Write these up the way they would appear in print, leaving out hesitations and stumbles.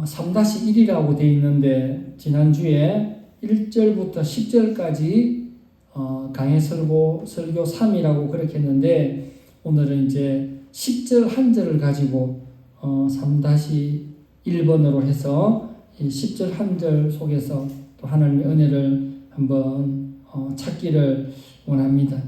3-1이라고 되어 있는데 지난주에 1절부터 10절까지 강해 설교 3이라고 그렇게 했는데 오늘은 이제 10절 한 절을 가지고 3-1번으로 해서 이 10절 한 절 속에서 또 하나님의 은혜를 한번 찾기를 원합니다.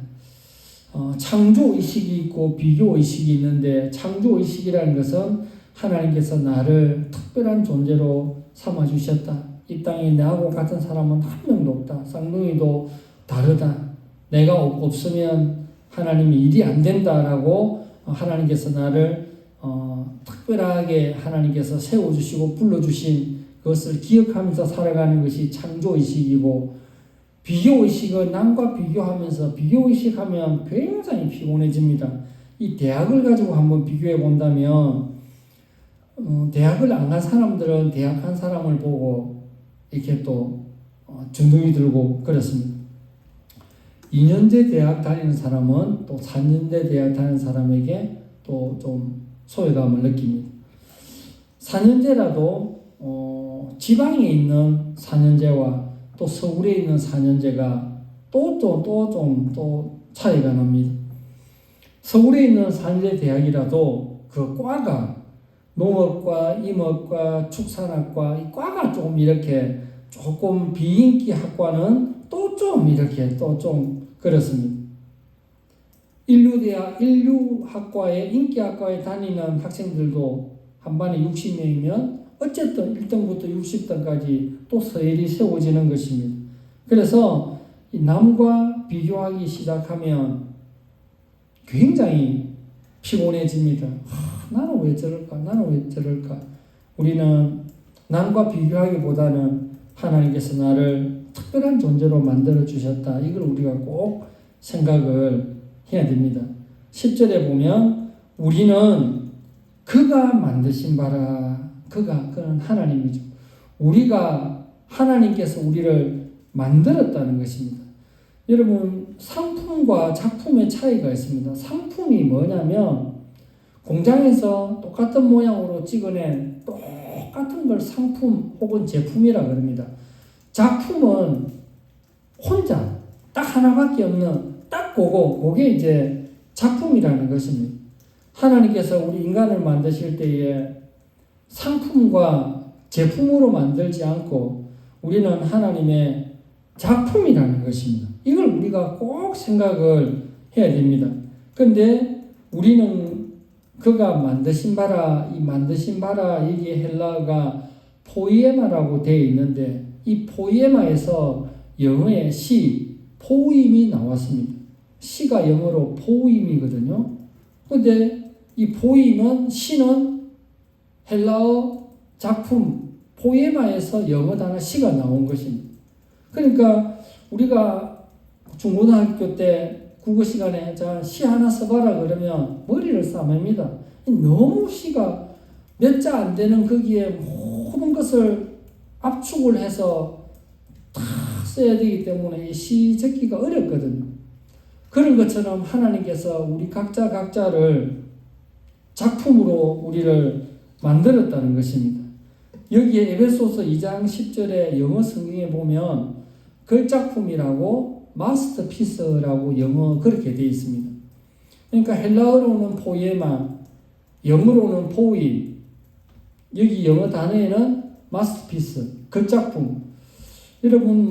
창조의식이 있고 비교의식이 있는데 창조의식이라는 것은 하나님께서 나를 특별한 존재로 삼아주셨다. 이 땅에 나하고 같은 사람은 한 명도 없다. 쌍둥이도 다르다. 내가 없으면 하나님이 일이 안 된다라고 하나님께서 나를 특별하게 하나님께서 세워주시고 불러주신 그것을 기억하면서 살아가는 것이 창조의식이고 비교의식은 남과 비교하면서 비교의식하면 굉장히 피곤해집니다. 이 대학을 가지고 한번 비교해 본다면 대학을 안 간 사람들은 대학 간 사람을 보고 이렇게 또 주눅이 들고 그렇습니다. 2년제 대학 다니는 사람은 또 4년제 대학 다니는 사람에게 또 좀 소외감을 느낍니다. 4년제라도 지방에 있는 4년제와 또 서울에 있는 4년제가 또 차이가 납니다. 서울에 있는 4년제 대학이라도 그 과가 농업과 임업과 축산학과 이 과가 조금 이렇게 조금 비인기 학과는 또 좀 이렇게 또 좀 그렇습니다. 인류학과에 인기학과에 다니는 학생들도 한 반에 60명이면 어쨌든 1등부터 60등까지 또 서열이 세워지는 것입니다. 그래서 남과 비교하기 시작하면 굉장히 피곤해집니다. 나는 왜 저럴까? 나는 왜 저럴까? 우리는 남과 비교하기보다는 하나님께서 나를 특별한 존재로 만들어 주셨다. 이걸 우리가 꼭 생각을 해야 됩니다. 10절에 보면 우리는 그가 만드신 바라. 그는 하나님이죠. 우리가 하나님께서 우리를 만들었다는 것입니다. 여러분 상품과 작품의 차이가 있습니다. 상품이 뭐냐면 공장에서 똑같은 모양으로 찍어낸 똑같은 걸 상품 혹은 제품이라 그럽니다. 작품은 혼자 딱 하나밖에 없는 딱 그게 이제 작품이라는 것입니다. 하나님께서 우리 인간을 만드실 때에 상품과 제품으로 만들지 않고 우리는 하나님의 작품이라는 것입니다. 이걸 우리가 꼭 생각을 해야 됩니다. 그런데 우리는 그가 만드신 바라, 이 만드신 바라 이게 헬라어가 포이에마라고 되어 있는데 이 포이에마에서 영어의 시, 포임이 나왔습니다. 시가 영어로 포임이거든요. 그런데 이 포임은 시는 헬라어 작품 포에마에서 영어 단어 시가 나온 것입니다. 그러니까 우리가 중고등학교 때 국어 시간에 자, 시 하나 써봐라 그러면 머리를 싸맵니다. 너무 시가 몇 자 안 되는 거기에 모든 것을 압축을 해서 다 써야 되기 때문에 시 적기가 어렵거든요. 그런 것처럼 하나님께서 우리 각자를 작품으로 우리를 만들었다는 것입니다. 여기에 에베소서 2장 10절에 영어 성경에 보면 걸작품이라고 마스터피스라고 영어 그렇게 되어 있습니다. 그러니까 헬라어로는 포에마, 영어로는 포임, 여기 영어 단어에는 마스터피스, 걸작품. 여러분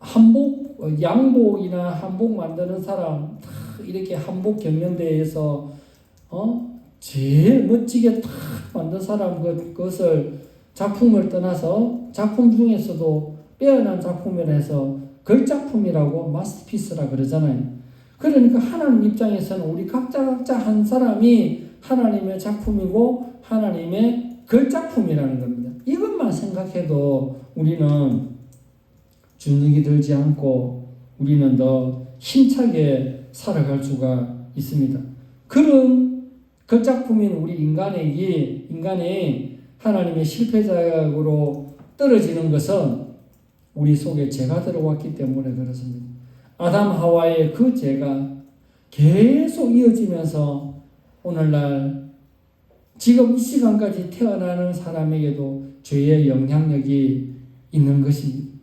한복, 양복이나 한복 만드는 사람 이렇게 한복 경연대회에서 제일 멋지게 탁 만든 사람 그것을 작품을 떠나서 작품 중에서도 빼어난 작품이라 해서 걸작품이라고 마스터피스라 그러잖아요. 그러니까 하나님 입장에서는 우리 각자 한 사람이 하나님의 작품이고 하나님의 걸작품이라는 겁니다. 이것만 생각해도 우리는 주눅이 들지 않고 우리는 더 힘차게 살아갈 수가 있습니다. 그런 걸작품인 우리 인간이 하나님의 실패작으로 떨어지는 것은 우리 속에 죄가 들어왔기 때문에 그렇습니다. 아담 하와의 그 죄가 계속 이어지면서 오늘날 지금 이 시간까지 태어나는 사람에게도 죄의 영향력이 있는 것입니다.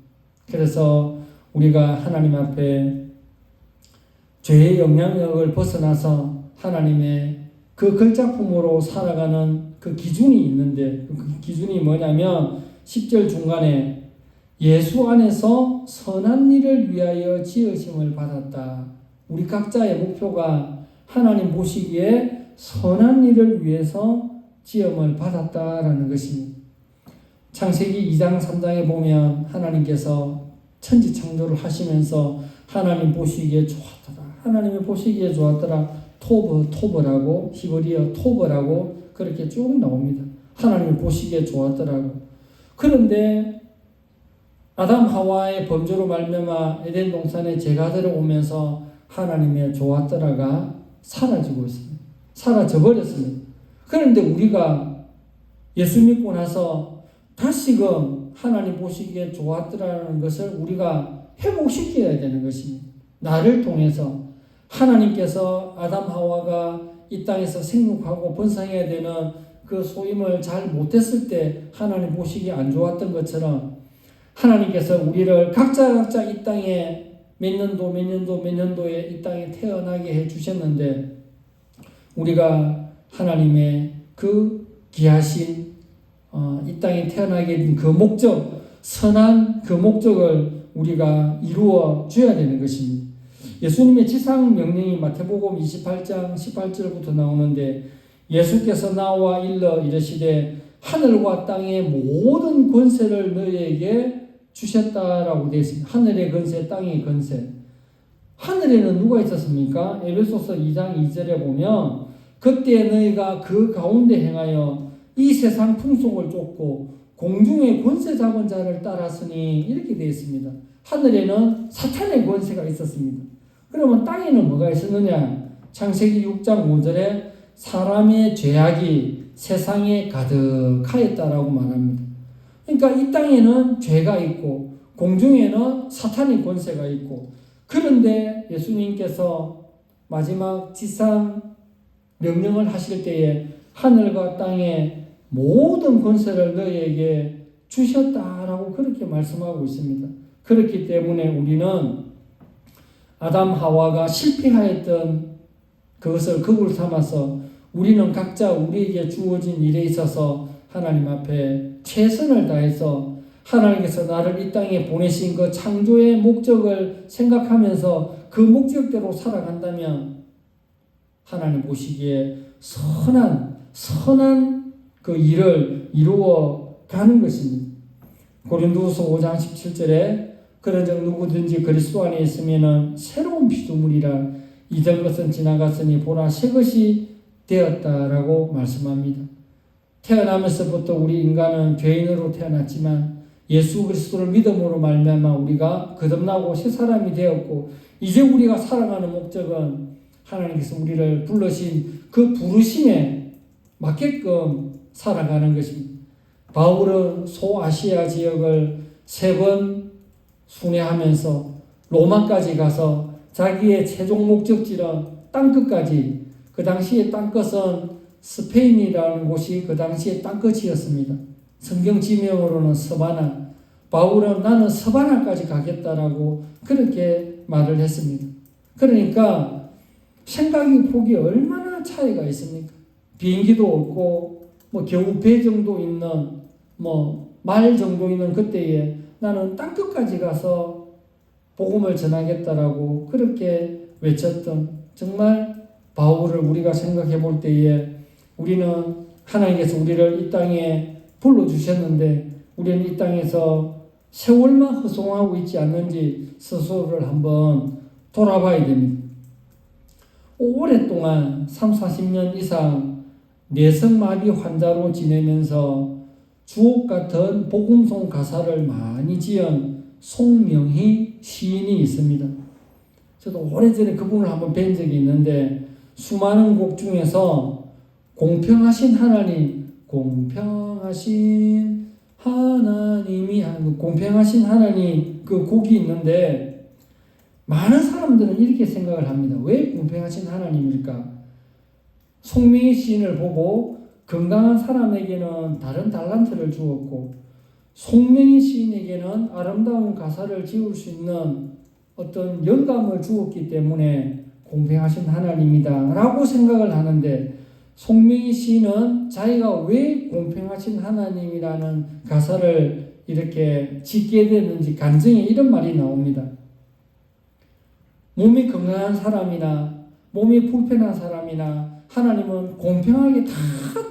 그래서 우리가 하나님 앞에 죄의 영향력을 벗어나서 하나님의 그 걸작품으로 살아가는 그 기준이 있는데, 그 기준이 뭐냐면 10절 중간에 예수 안에서 선한 일을 위하여 지으심을 받았다. 우리 각자의 목표가 하나님 보시기에 선한 일을 위해서 지음을 받았다라는 것입니다. 창세기 2장 3장에 보면 하나님께서 천지 창조를 하시면서 하나님 보시기에 좋았더라. 하나님이 보시기에 좋았더라. 토브라고, 히브리어 토브라고 그렇게 쭉 나옵니다. 하나님이 보시기에 좋았더라고. 그런데 아담 하와의 범죄로 말미암아 에덴 동산에 죄가 들어오면서 하나님의 좋았더라가 사라지고 있습니다. 사라져 버렸습니다. 그런데 우리가 예수 믿고 나서 다시금 하나님 보시기에 좋았더라는 것을 우리가 회복시켜야 되는 것입니다. 나를 통해서 하나님께서 아담 하와가 이 땅에서 생육하고 번성해야 되는 그 소임을 잘 못했을 때 하나님 보시기에 안 좋았던 것처럼 하나님께서 우리를 각자 이 땅에 몇 년도에 이 땅에 태어나게 해 주셨는데 우리가 하나님의 그 귀하신 이 땅에 태어나게 된 그 목적, 선한 그 목적을 우리가 이루어 줘야 되는 것입니다. 예수님의 지상 명령이 마태복음 28장 18절부터 나오는데 예수께서 나와 일러 이르시되 하늘과 땅의 모든 권세를 너희에게 주셨다라고 되어 있습니다. 하늘의 권세, 땅의 권세. 하늘에는 누가 있었습니까? 에베소서 2장 2절에 보면 그때 너희가 그 가운데 행하여 이 세상 풍속을 쫓고 공중의 권세 잡은 자를 따랐으니 이렇게 되어 있습니다. 하늘에는 사탄의 권세가 있었습니다. 그러면 땅에는 뭐가 있었느냐? 창세기 6장 5절에 사람의 죄악이 세상에 가득하였다라고 말합니다. 그러니까 이 땅에는 죄가 있고 공중에는 사탄의 권세가 있고 그런데 예수님께서 마지막 지상 명령을 하실 때에 하늘과 땅의 모든 권세를 너희에게 주셨다라고 그렇게 말씀하고 있습니다. 그렇기 때문에 우리는 아담 하와가 실패하였던 그것을 극을 삼아서 우리는 각자 우리에게 주어진 일에 있어서 하나님 앞에 최선을 다해서 하나님께서 나를 이 땅에 보내신 그 창조의 목적을 생각하면서 그 목적대로 살아간다면 하나님 보시기에 선한 그 일을 이루어 가는 것입니다. 고린도후서 5장 17절에 그런즉 누구든지 그리스도 안에 있으면은 새로운 피조물이라 이전 것은 지나갔으니 보라 새 것이 되었다라고 말씀합니다. 태어나면서부터 우리 인간은 죄인으로 태어났지만 예수 그리스도를 믿음으로 말미암아 우리가 거듭나고 새 사람이 되었고 이제 우리가 살아가는 목적은 하나님께서 우리를 부르신 그 부르심에 맞게끔 살아가는 것입니다. 바울은 소아시아 지역을 3번 순회하면서 로마까지 가서 자기의 최종 목적지는 땅끝까지, 그 당시에 땅끝은 스페인이라는 곳이 그 당시에 땅끝이었습니다. 성경 지명으로는 서바나. 바울은 나는 서바나까지 가겠다라고 그렇게 말을 했습니다. 그러니까 생각의 폭이 얼마나 차이가 있습니까? 비행기도 없고 겨우 배 정도 있는 말 정도 있는 그때에 나는 땅끝까지 가서 복음을 전하겠다라고 그렇게 외쳤던 정말 바울을 우리가 생각해 볼 때에 우리는 하나님께서 우리를 이 땅에 불러주셨는데 우리는 이 땅에서 세월만 허송하고 있지 않는지 스스로를 한번 돌아봐야 됩니다. 오랫동안 30-40년 이상 뇌성마비 환자로 지내면서 주옥같은 복음송 가사를 많이 지은 송명희 시인이 있습니다. 저도 오래전에 그분을 한번 뵌 적이 있는데 수많은 곡 중에서 공평하신 하나님, 공평하신 하나님이 하는 공평하신 하나님 그 곡이 있는데 많은 사람들은 이렇게 생각을 합니다. 왜 공평하신 하나님일까? 송명희 시인을 보고 건강한 사람에게는 다른 달란트를 주었고 송명희 시인에게는 아름다운 가사를 지을 수 있는 어떤 영감을 주었기 때문에 공평하신 하나님이다 라고 생각을 하는데, 송명희 시인은 자기가 왜 공평하신 하나님이라는 가사를 이렇게 짓게 됐는지 간증에 이런 말이 나옵니다. 몸이 건강한 사람이나 몸이 불편한 사람이나 하나님은 공평하게 다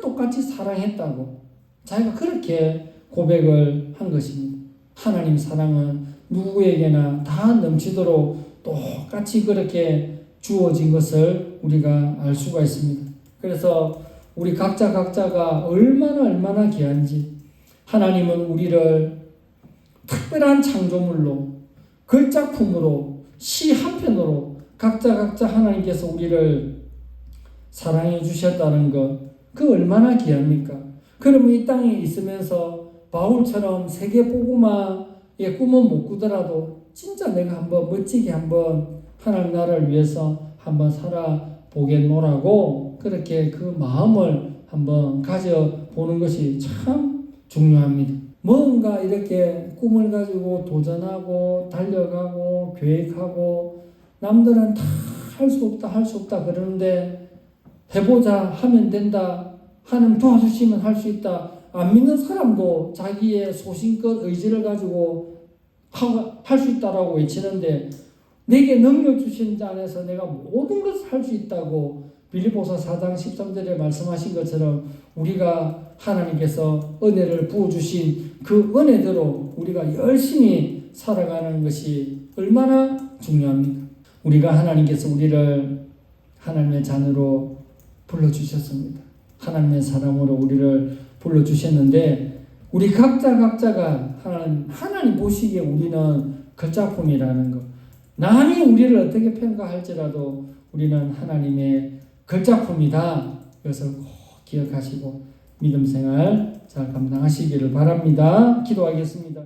똑같이 사랑했다고 자기가 그렇게 고백을 한 것입니다. 하나님 사랑은 누구에게나 다 넘치도록 똑같이 그렇게 주어진 것을 우리가 알 수가 있습니다. 그래서 우리 각자가 얼마나 귀한지, 하나님은 우리를 특별한 창조물로, 걸작품으로, 시 한 편으로 각자 하나님께서 우리를 사랑해 주셨다는 것, 그 얼마나 귀합니까? 그러면 이 땅에 있으면서 바울처럼 세계 복음화의 꿈은 못 꾸더라도 진짜 내가 한번 멋지게 한번 하나님 나라를 위해서 한번 살아보겠노라고 그렇게 그 마음을 한번 가져보는 것이 참 중요합니다. 뭔가 이렇게 꿈을 가지고 도전하고 달려가고 계획하고 남들은 다 할 수 없다 그러는데 해보자 하면 된다, 하나님 도와주시면 할 수 있다, 안 믿는 사람도 자기의 소신껏 의지를 가지고 할 수 있다라고 외치는데, 내게 능력 주신 자 안에서 내가 모든 것을 할 수 있다고 빌립보서 4장 13절에 말씀하신 것처럼 우리가 하나님께서 은혜를 부어주신 그 은혜대로 우리가 열심히 살아가는 것이 얼마나 중요합니까? 우리가 하나님께서 우리를 하나님의 자녀로 불러주셨습니다. 하나님의 사람으로 우리를 불러주셨는데, 우리 각자가 하나님 보시기에 우리는 걸작품이라는 것, 남이 우리를 어떻게 평가할지라도 우리는 하나님의 걸작품이다. 이것을 꼭 기억하시고 믿음 생활 잘 감당하시기를 바랍니다. 기도하겠습니다.